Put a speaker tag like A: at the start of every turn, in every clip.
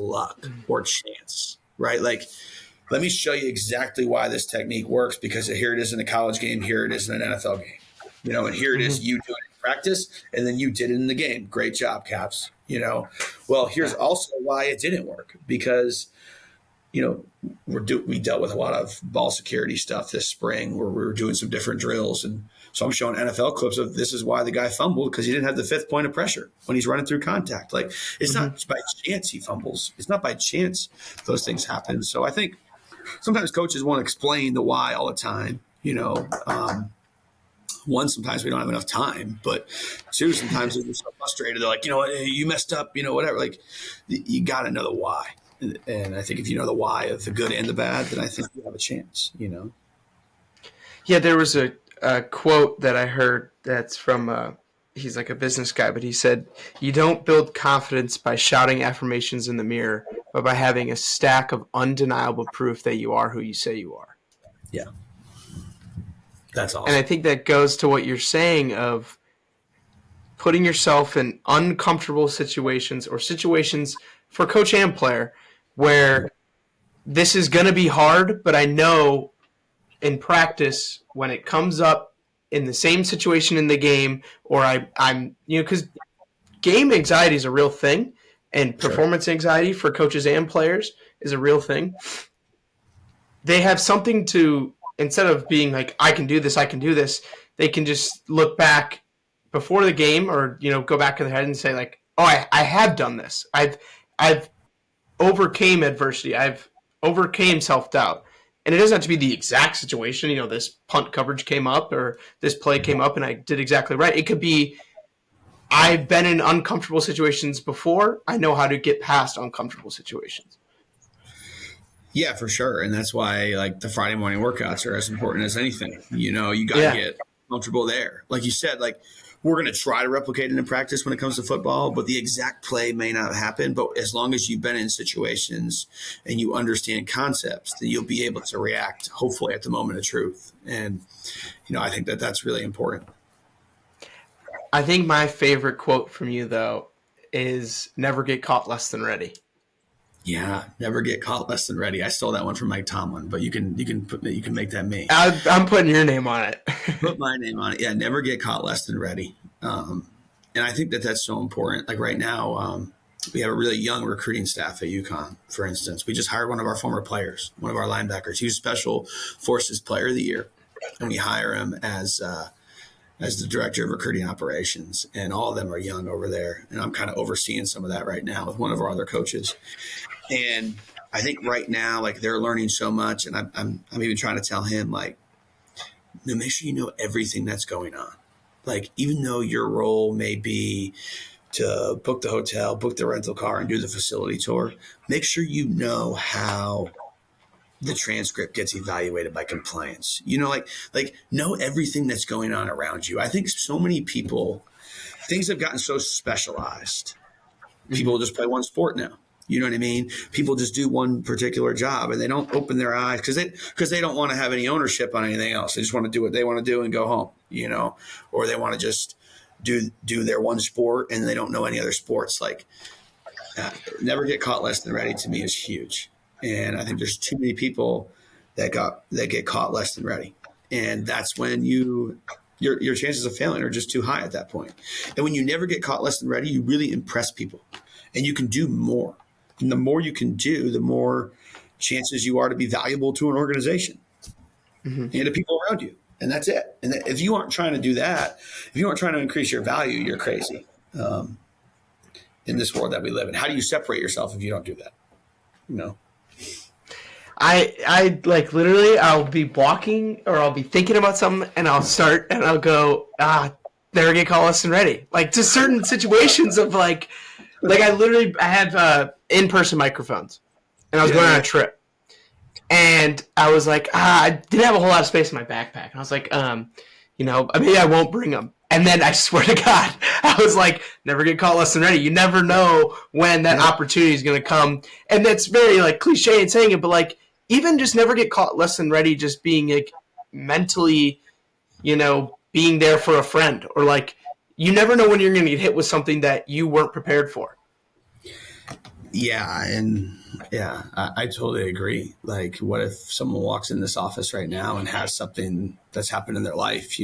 A: luck or chance, right? Like, let me show you exactly why this technique works, because here it is in a college game, here it is in an NFL game, and here it is, you do it in practice, and then you did it in the game. Great job, Caps. Well, here's also why it didn't work, because we dealt with a lot of ball security stuff this spring where we were doing some different drills. And so I'm showing NFL clips of this is why the guy fumbled, because he didn't have the fifth point of pressure when he's running through contact. Like, it's not by chance he fumbles. It's not by chance those things happen. So I think sometimes coaches want to explain the why all the time. One, sometimes we don't have enough time, but two, sometimes they're so frustrated. They're like, you messed up, whatever. Like, you got to know the why. And I think if you know the why of the good and the bad, then I think you have a chance,
B: Yeah, there was a quote that I heard that's from he's like a business guy, but he said, you don't build confidence by shouting affirmations in the mirror, but by having a stack of undeniable proof that you are who you say you are.
A: Yeah. That's awesome.
B: And I think that goes to what you're saying of putting yourself in uncomfortable situations, or situations for coach and player where this is going to be hard, but I know in practice when it comes up in the same situation in the game, or I'm because game anxiety is a real thing, and performance anxiety for coaches and players is a real thing. They have something to, instead of being like, I can do this, they can just look back before the game, or go back in their head and say like, oh, I have done this. I've overcame adversity. I've overcame self-doubt. And it doesn't have to be the exact situation. This punt coverage came up, or this play came up and I did exactly right. It could be, I've been in uncomfortable situations before. I know how to get past uncomfortable situations.
A: Yeah, for sure. And that's why like the Friday morning workouts are as important as anything. You got to get comfortable there. Like you said, like, we're going to try to replicate it in practice when it comes to football, but the exact play may not happen. But as long as you've been in situations and you understand concepts, then you'll be able to react, hopefully, at the moment of truth. And, I think that that's really important.
B: I think my favorite quote from you, though, is never get caught less than ready.
A: Yeah, never get caught less than ready. I stole that one from Mike Tomlin, but you can make that me.
B: I'm putting your name on it.
A: Put my name on it. Yeah, never get caught less than ready. And I think that that's so important. Like right now, we have a really young recruiting staff at UConn, for instance. We just hired one of our former players, one of our linebackers. He was Special Forces Player of the Year, and we hire him as the director of recruiting operations. And all of them are young over there. And I'm kind of overseeing some of that right now with one of our other coaches. And I think right now, like, they're learning so much. And I'm even trying to tell him, like, make sure you know everything that's going on. Like, even though your role may be to book the hotel, book the rental car, and do the facility tour, make sure you know how the transcript gets evaluated by compliance. Like know everything that's going on around you. I think so many people, things have gotten so specialized. People just play one sport now. You know what I mean? People just do one particular job, and they don't open their eyes because they don't want to have any ownership on anything else. They just want to do what they want to do and go home, or they want to just do their one sport and they don't know any other sports. Like, never get caught less than ready to me is huge. And I think there's too many people that get caught less than ready. And that's when your chances of failing are just too high at that point. And when you never get caught less than ready, you really impress people and you can do more. And the more you can do, the more chances you are to be valuable to an organization and to people around you. And that's it. And if you aren't trying to do that, if you aren't trying to increase your value, you're crazy in this world that we live in. How do you separate yourself if you don't do that?
B: I like literally I'll be walking or I'll be thinking about something and I'll start and I'll go, never get caught less than ready. Like, to certain situations of like I have in-person microphones and I was going on a trip and I was like, I didn't have a whole lot of space in my backpack. And I was like, maybe I won't bring them. And then I swear to God, I was like, never get caught less than ready. You never know when that opportunity is going to come. And that's very like cliche in saying it, but like, even just never get caught less than ready, just being like mentally, being there for a friend, or like, you never know when you're going to get hit with something that you weren't prepared for.
A: Yeah, and yeah, I totally agree. Like, what if someone walks in this office right now and has something that's happened in their life?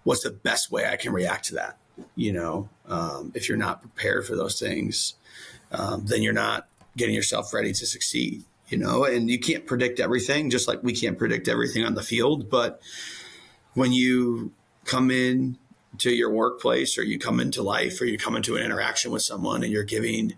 A: What's the best way I can react to that? If you're not prepared for those things, then you're not getting yourself ready to succeed. And you can't predict everything, just like we can't predict everything on the field. But when you come in to your workplace, or you come into life, or you come into an interaction with someone, and you're giving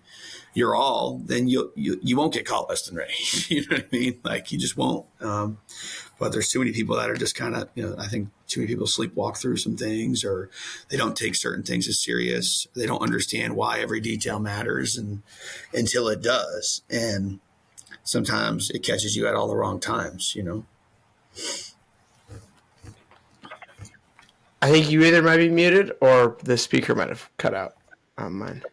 A: your all, then you won't get caught less than ready. You know what I mean? Like, you just won't. But there's too many people that are just kind of, I think too many people sleepwalk through some things, or they don't take certain things as serious. They don't understand why every detail matters, and until it does. And sometimes it catches you at all the wrong times.
B: I think you either might be muted or the speaker might have cut out on mine.